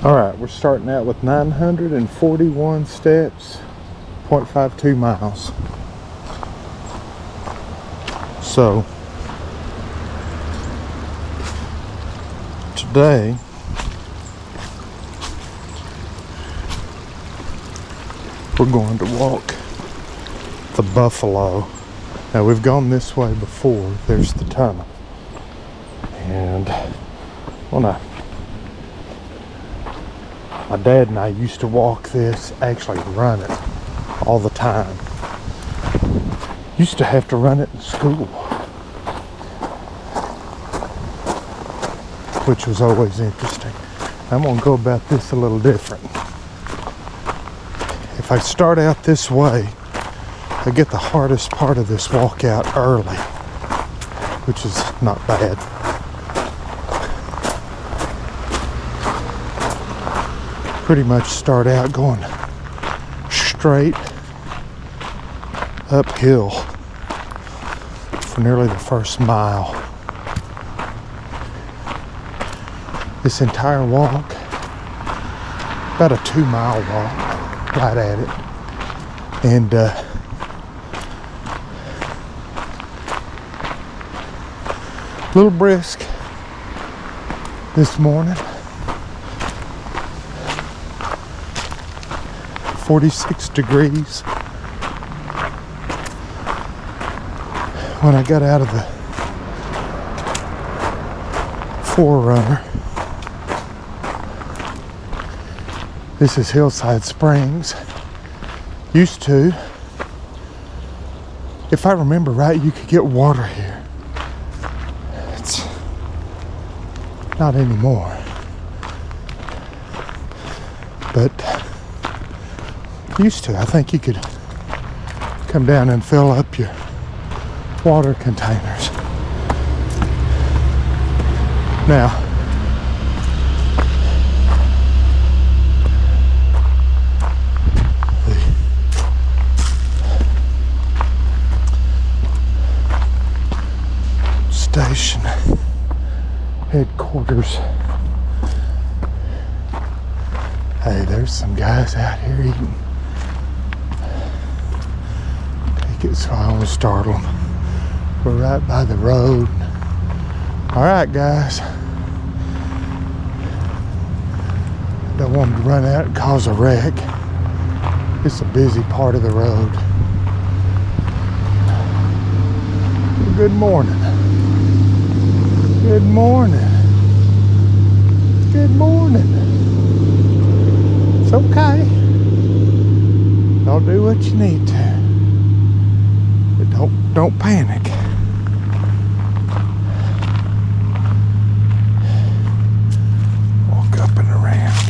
All right, we're starting out with 941 steps, 0.52 miles. So today we're going to walk the Buffalo. Now we've gone this way before. There's the tunnel, and my dad and I used to walk this, actually run it all the time. Used to have to run it in school, which was always interesting. I'm gonna go about this a little different. If I start out this way, I get the hardest part of this walk out early, which is not bad. Pretty much start out going straight uphill for nearly the first mile. This entire walk, about a 2-mile walk, right at it. And a little brisk this morning. 46 degrees. When I got out of the Forerunner, this is Hillside Springs. Used to, if I remember right, you could get water here. It's not anymore. But used to, I think you could come down and fill up your water containers. Now, the station headquarters. Hey, there's some guys out here eating. Take it so I won't startle them. We're right by the road. All right, guys. Don't want them to run out and cause a wreck. It's a busy part of the road. Good morning. Good morning. Good morning. It's okay. Don't do what you need to. But don't panic. Walk up and around.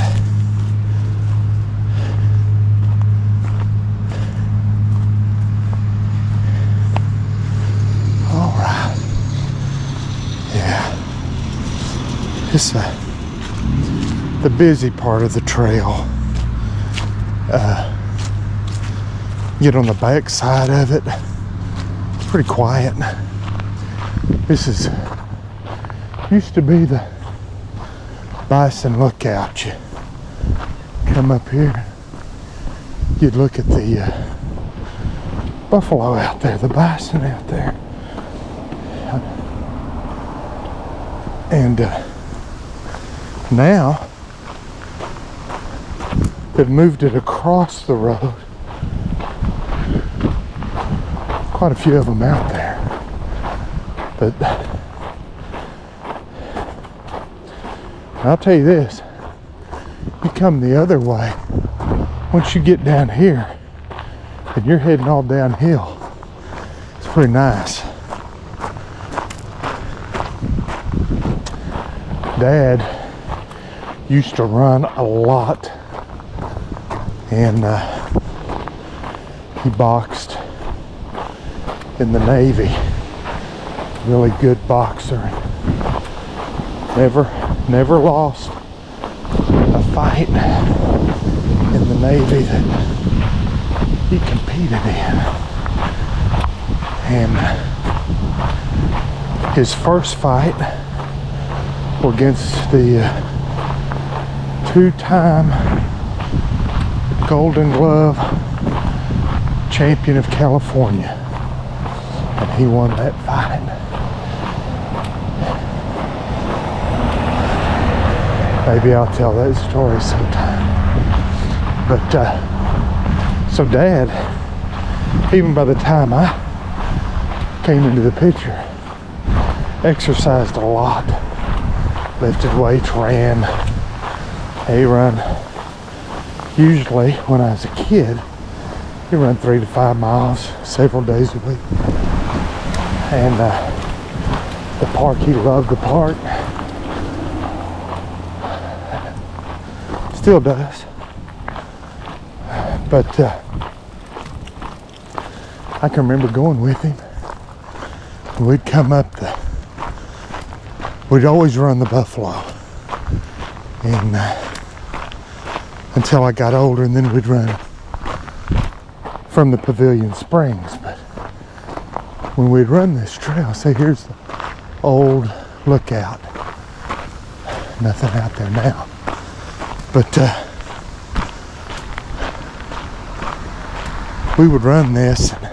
All right. Yeah. It's the busy part of the trail. Get on the back side of it. It's pretty quiet. This used to be the bison lookout. You come up here, you'd look at the buffalo out there, the bison out there. And now they've moved it across the road. Quite a few of them out there. But I'll tell you this, you come the other way, once you get down here and you're heading all downhill, it's pretty nice. Dad used to run a lot, and he boxed in the Navy. Really good boxer. Never lost a fight in the Navy that he competed in. And his first fight against the two-time Golden Glove champion of California, and he won that fight. Maybe I'll tell that story sometime. But so Dad, even by the time I came into the picture, exercised a lot, lifted weights, ran. He run, usually when I was a kid, he run 3 to 5 miles several days a week. And the park, he loved the park. Still does. But I can remember going with him. We'd come up we'd always run the Buffalo. And until I got older, and then we'd run from the Pavilion Springs. But when we'd run this trail, see, here's the old lookout. Nothing out there now. But we would run this, and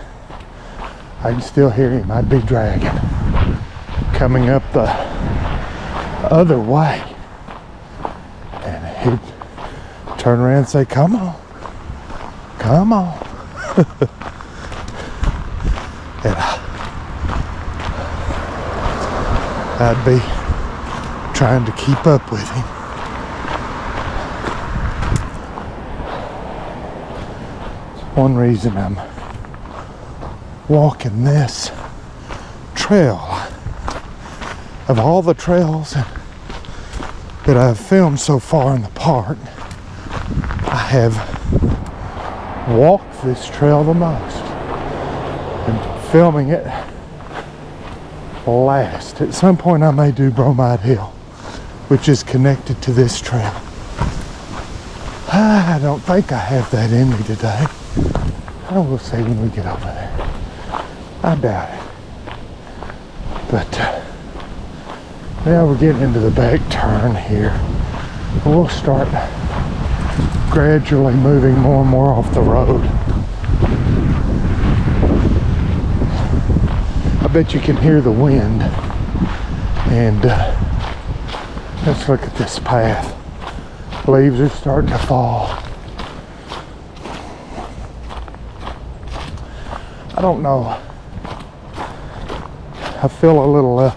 I can still hear him. I'd be dragging, coming up the other way, and he'd turn around and say, "Come on, come on." And I'd be trying to keep up with him. One reason I'm walking this trail, of all the trails that I've filmed so far in the park, I have walked this trail the most, and filming it last. At some point I may do Bromide Hill, which is connected to this trail. I don't think I have that in me today. I will see when we get over there. I doubt it. But now we're getting into the back turn here. We'll start gradually moving more and more off the road. I bet you can hear the wind. And let's look at this path. Leaves are starting to fall. I don't know. I feel a little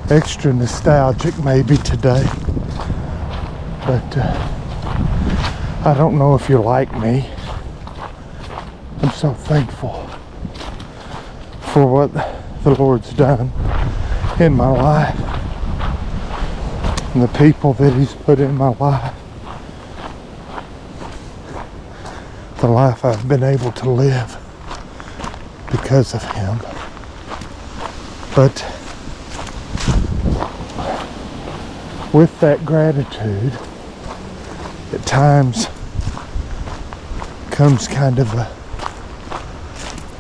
extra nostalgic maybe today. But I don't know if you're like me. I'm so thankful for what the Lord's done in my life and the people that He's put in my life. The life I've been able to live because of Him. But with that gratitude, at times comes kind of a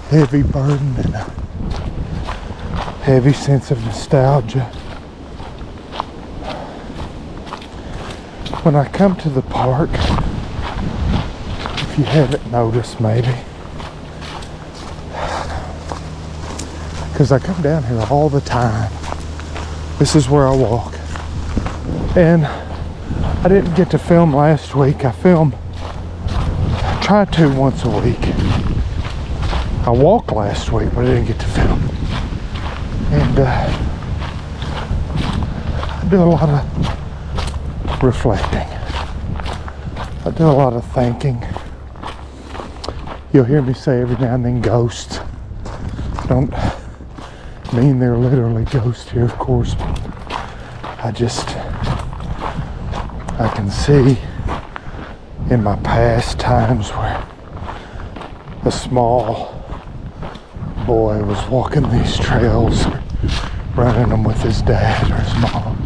heavy burden and a heavy sense of nostalgia. When I come to the park, if you haven't noticed maybe, because I come down here all the time. This is where I walk. And I didn't get to film last week. I tried to once a week. I walked last week, but I didn't get to film. And I do a lot of reflecting. I do a lot of thinking. You'll hear me say every now and then ghosts. Don't mean they're literally ghosts here, of course, but I can see in my past times where a small boy was walking these trails, running them with his dad or his mom.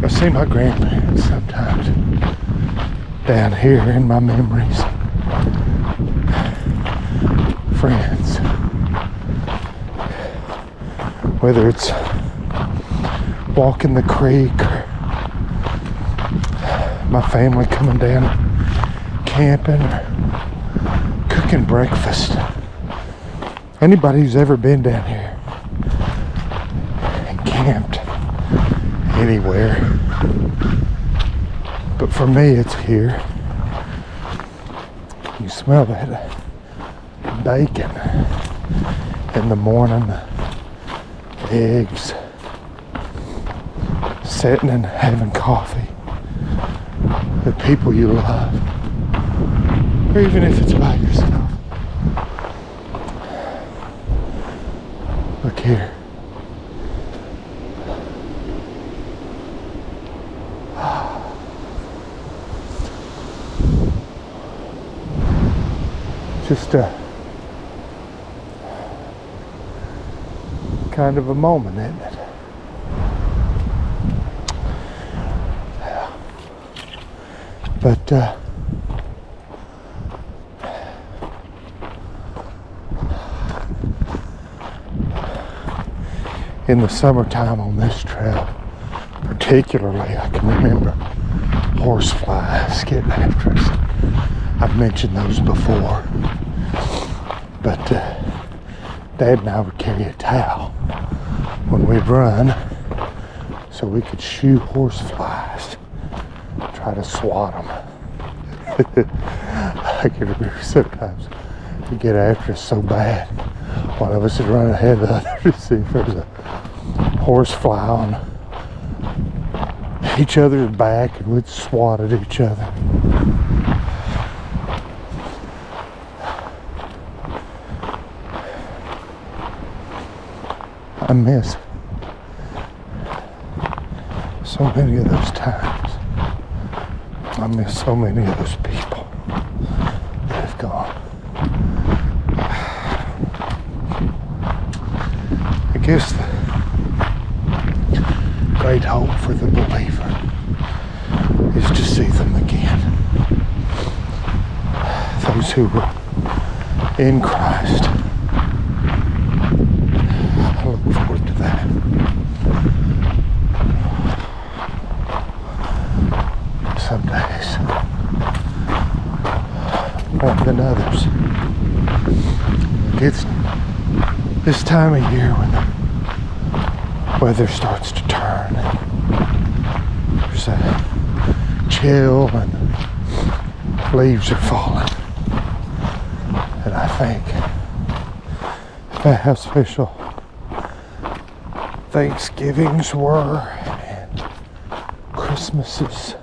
I see my grandparents sometimes down here in my memories. Friends. Whether it's walking the creek, or my family coming down camping, or cooking breakfast. Anybody who's ever been down here and camped anywhere, but for me it's here. You smell that bacon in the morning, the eggs, sitting and having coffee, the people you love, or even if it's by yourself. Look here. Just a kind of a moment, isn't it? Yeah. But in the summertime on this trail, particularly, I can remember horseflies getting after us. I've mentioned those before, but Dad and I would carry a towel when we'd run so we could shoo horseflies, try to swat them. I can remember sometimes they get after us so bad, one of us would run ahead of the other to see if there was a horsefly on each other's back, and we'd swat at each other. I miss so many of those times. I miss so many of those people that have gone. I guess the great hope for the believer is to see them again. Those who were in Christ. I look forward to that. Some days more than others. It's this time of year when the weather starts to turn. There's a chill and leaves are falling. And I think about how special Thanksgivings were and Christmases,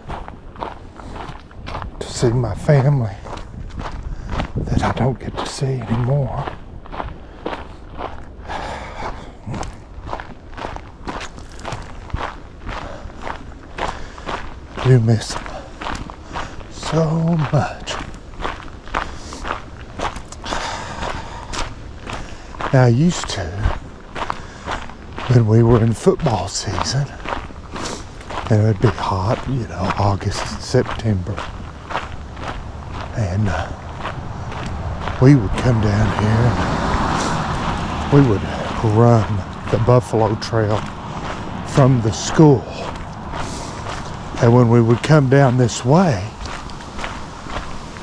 to see my family that I don't get to see anymore. I do miss them so much. Now, I used to, when we were in football season, and it would be hot, you know, August and September, and we would come down here and we would run the Buffalo Trail from the school. And when we would come down this way,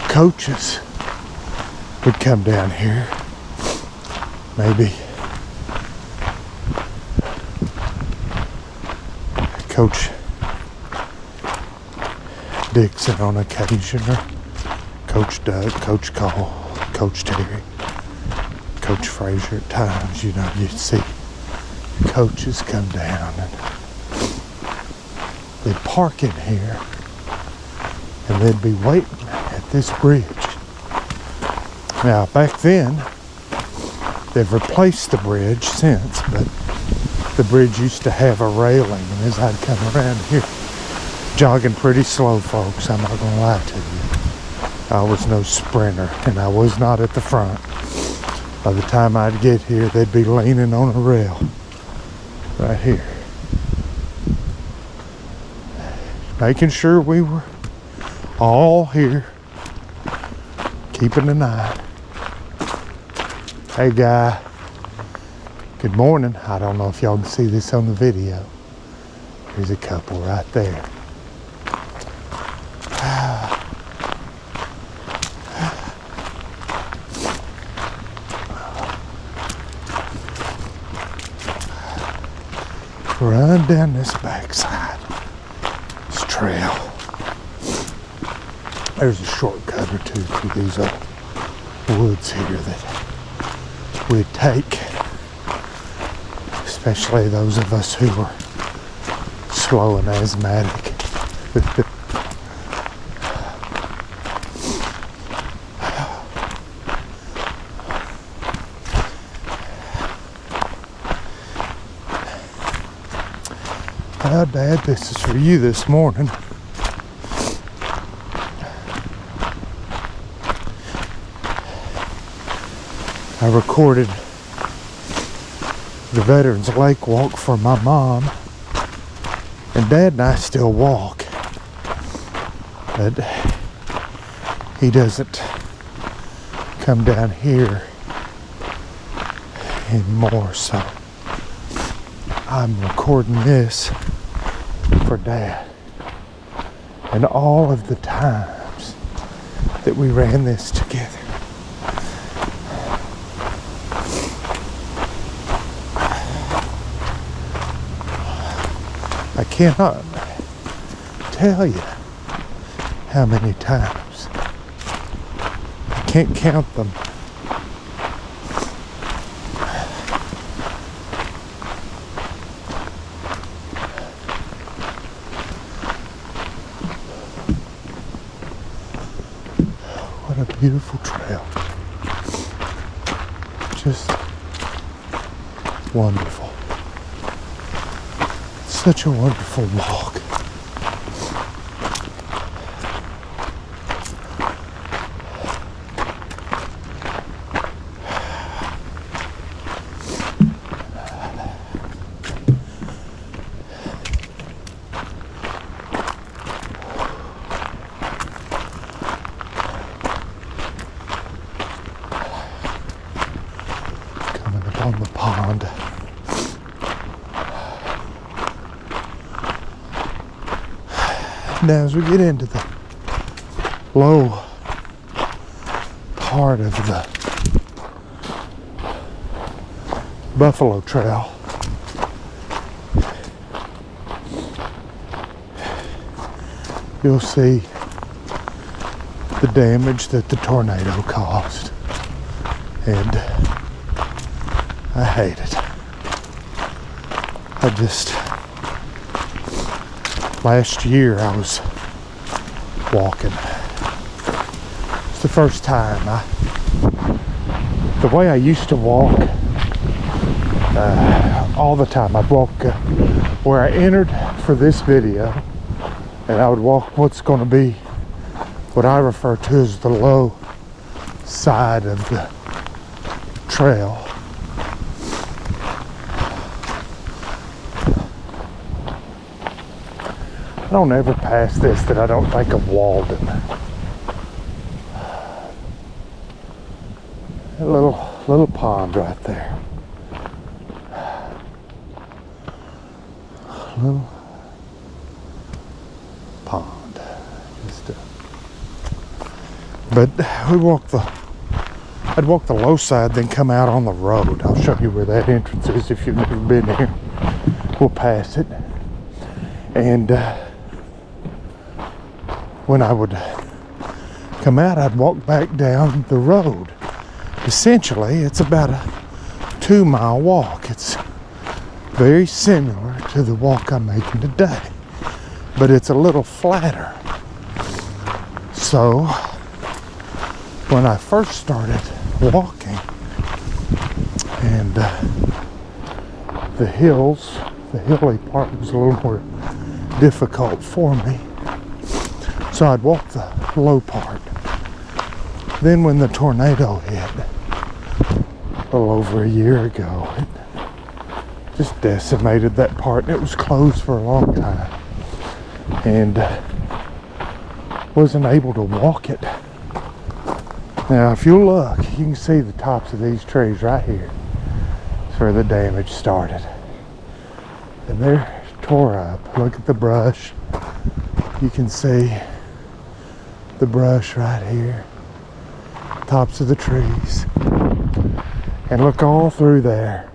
coaches would come down here, maybe Coach Dixon on occasion, or Coach Doug, Coach Cole, Coach Terry, Coach Frazier at times. You know, you'd see coaches come down and they'd park in here and they'd be waiting at this bridge. Now, back then, they've replaced the bridge since, but the bridge used to have a railing, and as I'd come around here, jogging pretty slow, folks, I'm not going to lie to you, I was no sprinter, and I was not at the front. By the time I'd get here, they'd be leaning on a rail right here, making sure we were all here, keeping an eye. Hey, guy. Good morning. I don't know if y'all can see this on the video, There's a couple right there. Run down this backside, this trail. There's a shortcut or two through these old woods here that we'd take, especially those of us who are slow and asthmatic. Well, Dad, this is for you this morning. I recorded the Veterans Lake walk for my mom, and Dad and I still walk, but he doesn't come down here anymore, so I'm recording this for Dad and all of the times that we ran this together. I cannot tell you how many times. I can't count them. What a beautiful trail. Just wonderful. Such a wonderful walk. Coming up on the pond. Now as we get into the low part of the Buffalo Trail, you'll see the damage that the tornado caused, and I hate it. Last year I was walking. It's the first time. The way I used to walk all the time, I'd walk where I entered for this video, and I would walk what's going to be what I refer to as the low side of the trail. I don't ever pass this that I don't think of Walden. A little pond right there. Little pond. But I'd walk the low side, then come out on the road. I'll show you where that entrance is if you've never been here. We'll pass it. And when I would come out, I'd walk back down the road. Essentially, it's about a 2-mile walk. It's very similar to the walk I'm making today, but it's a little flatter. So, when I first started walking, and the hilly part was a little more difficult for me, so I'd walk the low part. Then when the tornado hit a little over a year ago, it just decimated that part, and it was closed for a long time, and wasn't able to walk it. Now if you look, you can see the tops of these trees right here. That's where the damage started. And they're tore up. Look at the brush. You can see the brush right here. Tops of the trees. And look all through there.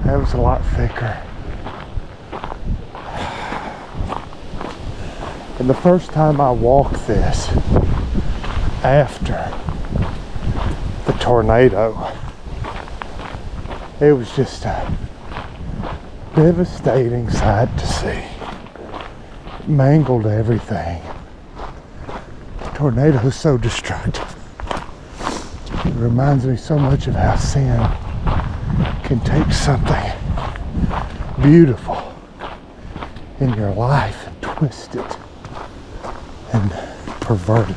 That was a lot thicker. And the first time I walked this after the tornado, it was just a devastating sight to see. It mangled everything. The tornado is so destructive. It reminds me so much of how sin can take something beautiful in your life and twist it and pervert it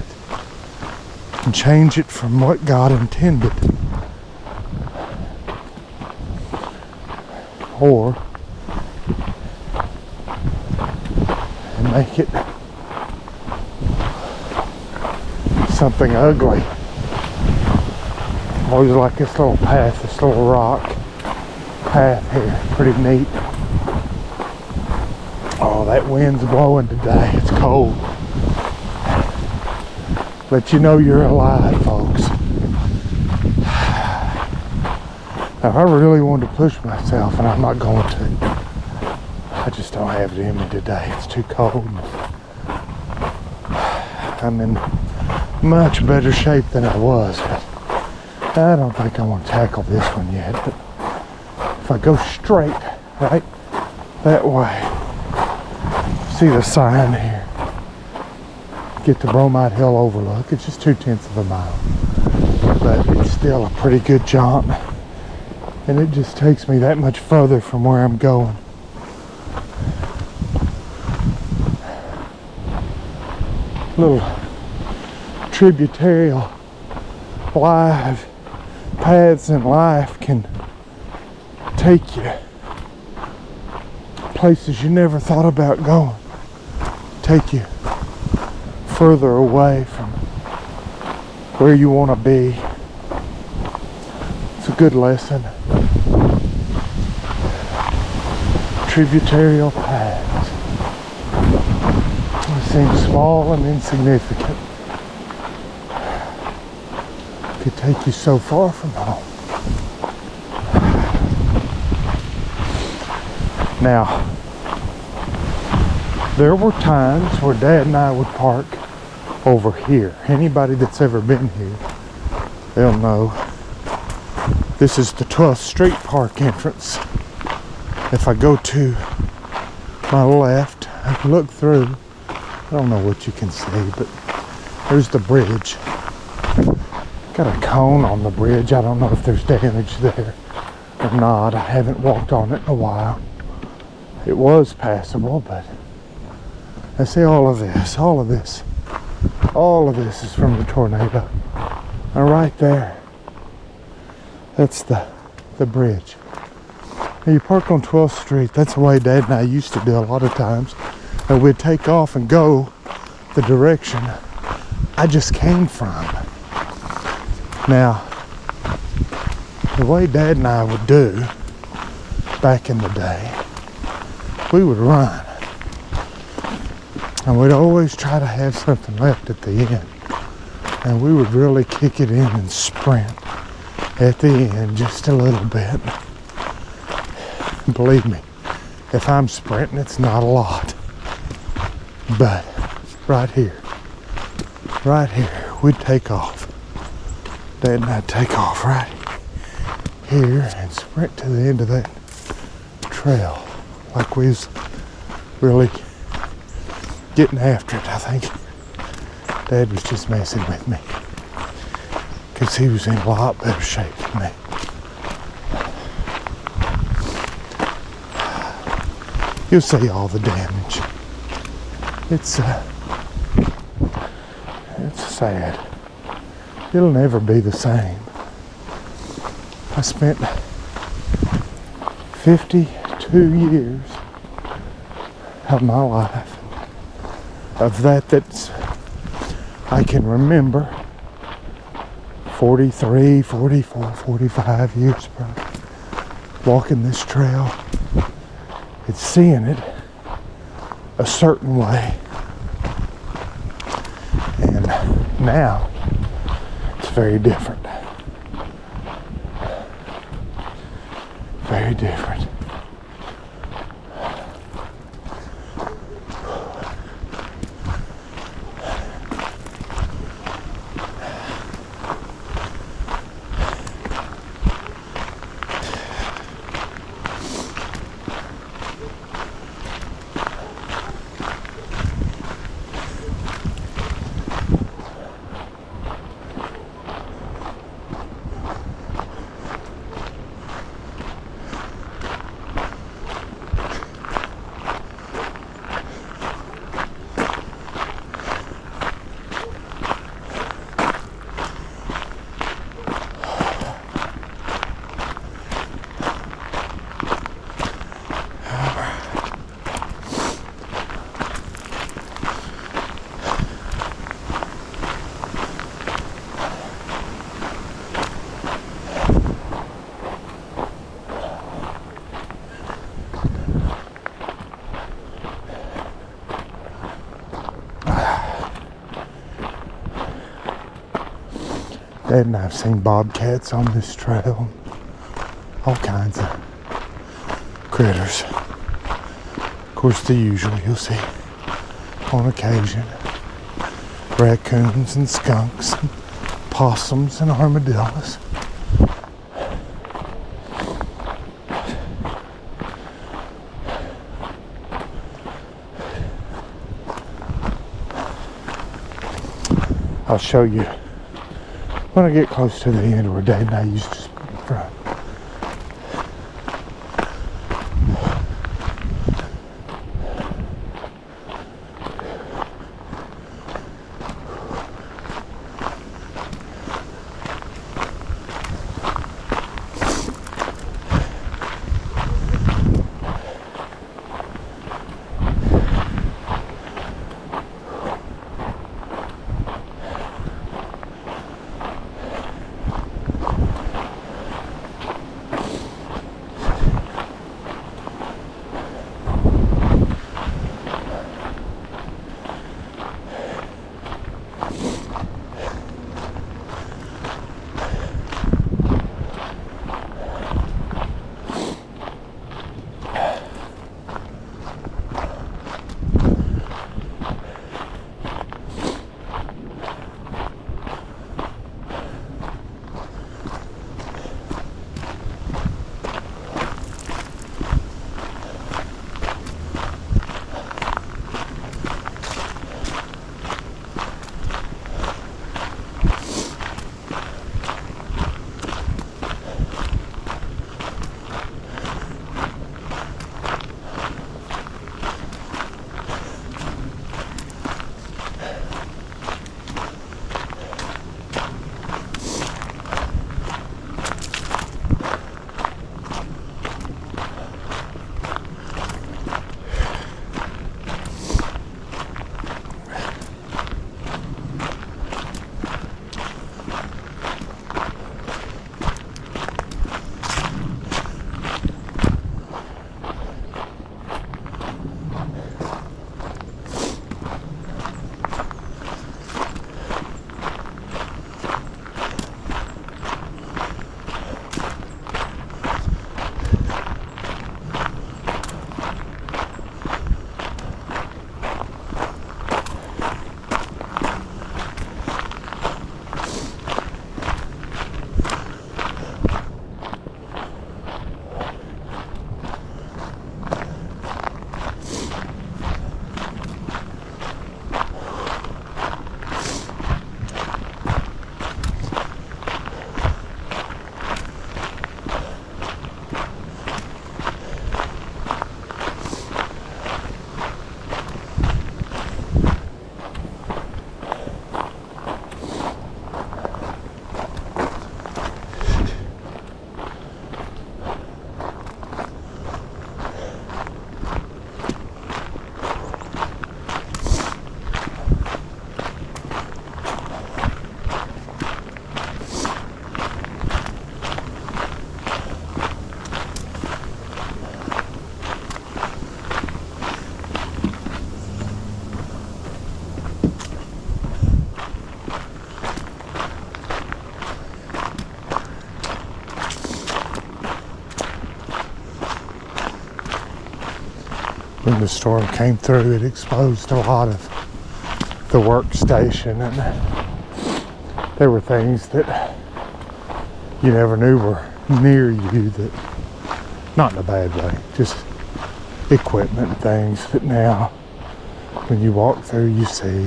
and change it from what God intended, or and make it something ugly. Always like this little path, this little rock path here, pretty neat. Oh, that wind's blowing today. It's cold. But you know you're alive, folks. Now, if I really wanted to push myself, and I'm not going to, I just don't have it in me today. It's too cold. I'm in much better shape than I was, but I don't think I want to tackle this one yet. But if I go straight, right, that way, see the sign here. Get to Bromide Hill Overlook. It's just 0.2 of a mile, but it's still a pretty good jaunt, and it just takes me that much further from where I'm going. Little tributarial live paths in life can take you places you never thought about going. Take you further away from where you want to be. It's a good lesson. Tributarial paths. They seem small and insignificant. Could take you so far from home. Now, there were times where Dad and I would park over here. Anybody that's ever been here, they'll know. This is the 12th Street Park entrance. If I go to my left, I can look through. I don't know what you can see, but there's the bridge. Got a cone on the bridge. I don't know if there's damage there or not. I haven't walked on it in a while. It was passable, but I see all of this is from the tornado. And right there, that's the bridge. Now you park on 12th Street. That's the way Dad and I used to do a lot of times. And we'd take off and go the direction I just came from. Now, the way Dad and I would do back in the day, we would run. And we'd always try to have something left at the end. And we would really kick it in and sprint at the end just a little bit. Believe me, if I'm sprinting, it's not a lot. But right here, we'd take off. Dad and I'd take off right here and sprint to the end of that trail like we was really getting after it. I think Dad was just messing with me because he was in a lot better shape than me. You'll see all the damage. It's sad. It'll never be the same. I spent 52 years of my life, of that's I can remember, 43, 44, 45 years probably, walking this trail it's seeing it a certain way. And now it's very different. Very different. Dad and I've seen bobcats on this trail. All kinds of critters. Of course, the usual you'll see on occasion. Raccoons and skunks and possums and armadillos. I'll show you when I get close to the end where Dad and I used to speak in front. When the storm came through, it exposed a lot of the workstation, and there were things that you never knew were near you, that, not in a bad way, just equipment and things that now when you walk through you see.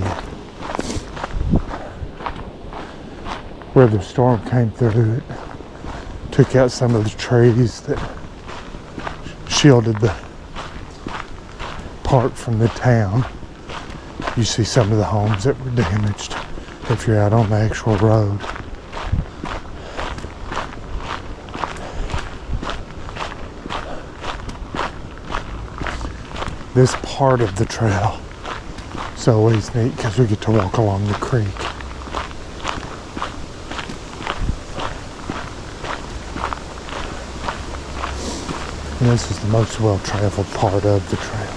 Where the storm came through, it took out some of the trees that shielded the park from the town. You see some of the homes that were damaged if you're out on the actual road. This part of the trail is always neat because we get to walk along the creek. And this is the most well-traveled part of the trail.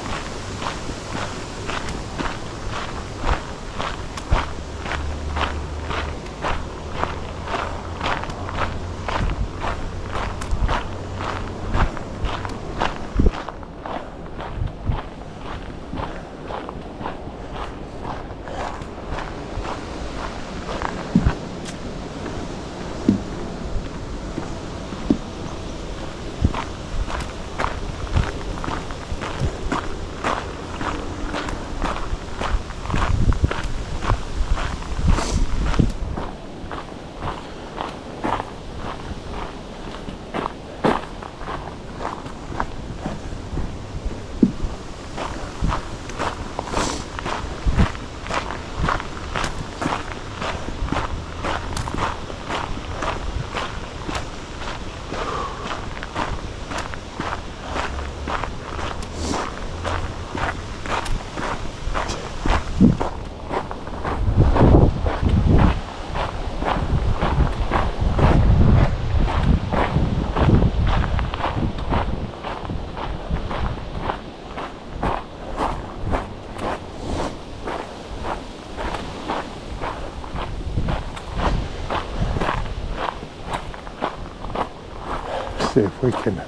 See if we can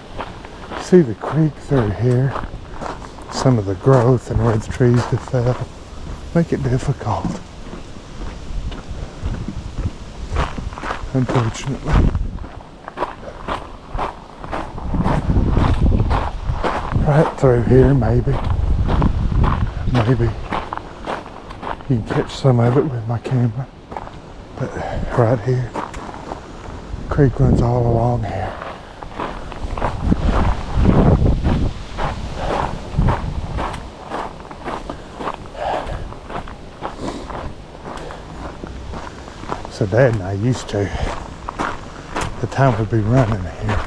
see the creek through here. Some of the growth and where the trees have fell make it difficult, unfortunately. Right through here, maybe you can catch some of it with my camera, but right here, the creek runs all along here. So Dad and I used to, the time we'd be running here.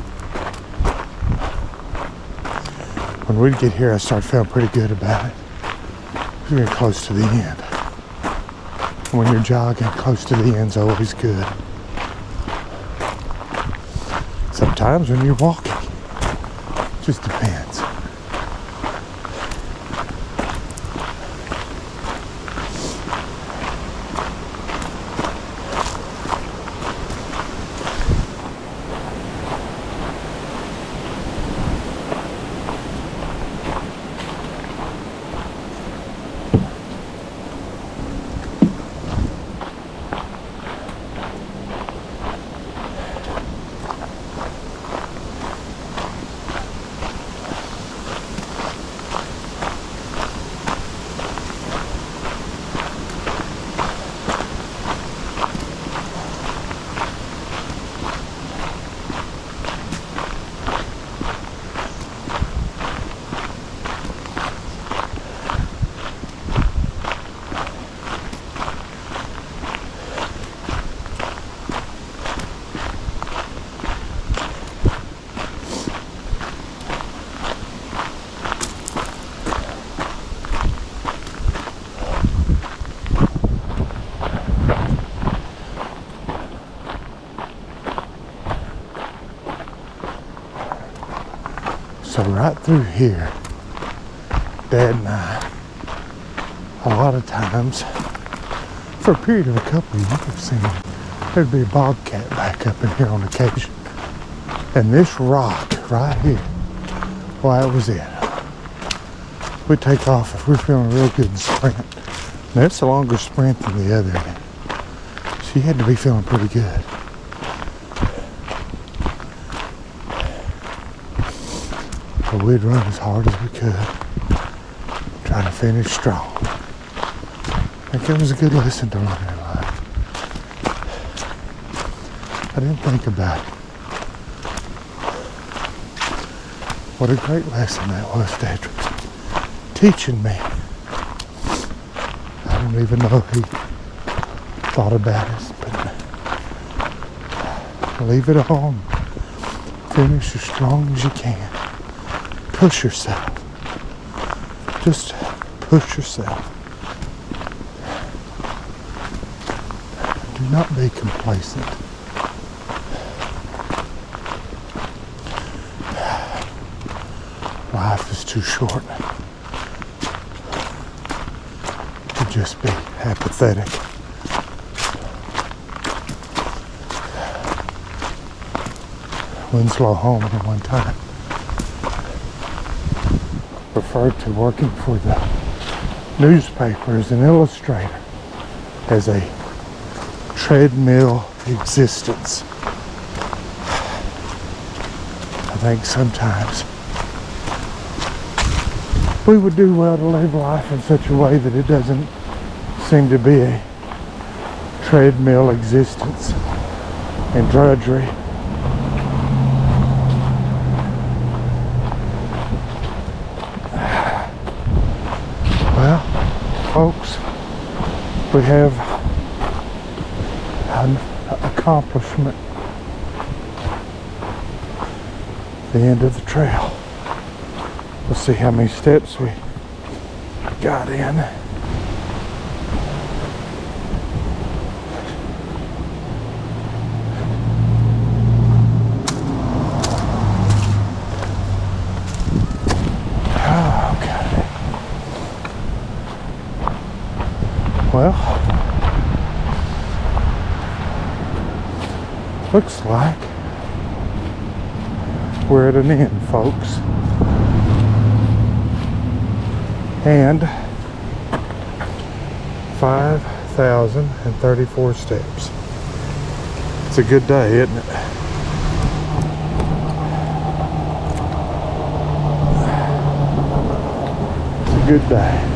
When we'd get here, I started feeling pretty good about it. We're getting close to the end. And when you're jogging, close to the end's always good. Sometimes when you're walking, just depends. So right through here, Dad and I, a lot of times, for a period of a couple of years, seen there'd be a bobcat back up in here on occasion. And this rock right here, well, that was it. We take off if we're feeling real good and sprint. That's a longer sprint than the other end. So you had to be feeling pretty good. But we'd run as hard as we could, trying to finish strong. I think it was a good lesson to learn in life. I didn't think about it. What a great lesson that was, Dad was teaching me. I don't even know if he thought about it, but leave it on. Finish as strong as you can. Push yourself. Just push yourself. Do not be complacent. Life is too short to just be apathetic. Winslow Homer at one time referred to working for the newspaper as an illustrator as a treadmill existence. I think sometimes we would do well to live life in such a way that it doesn't seem to be a treadmill existence and drudgery. Well, folks, we have an accomplishment. The end of the trail. We'll see how many steps we got in. Okay. Well, looks like we're at an end, folks. And 5,034 steps. It's a good day, isn't it? It's a good day.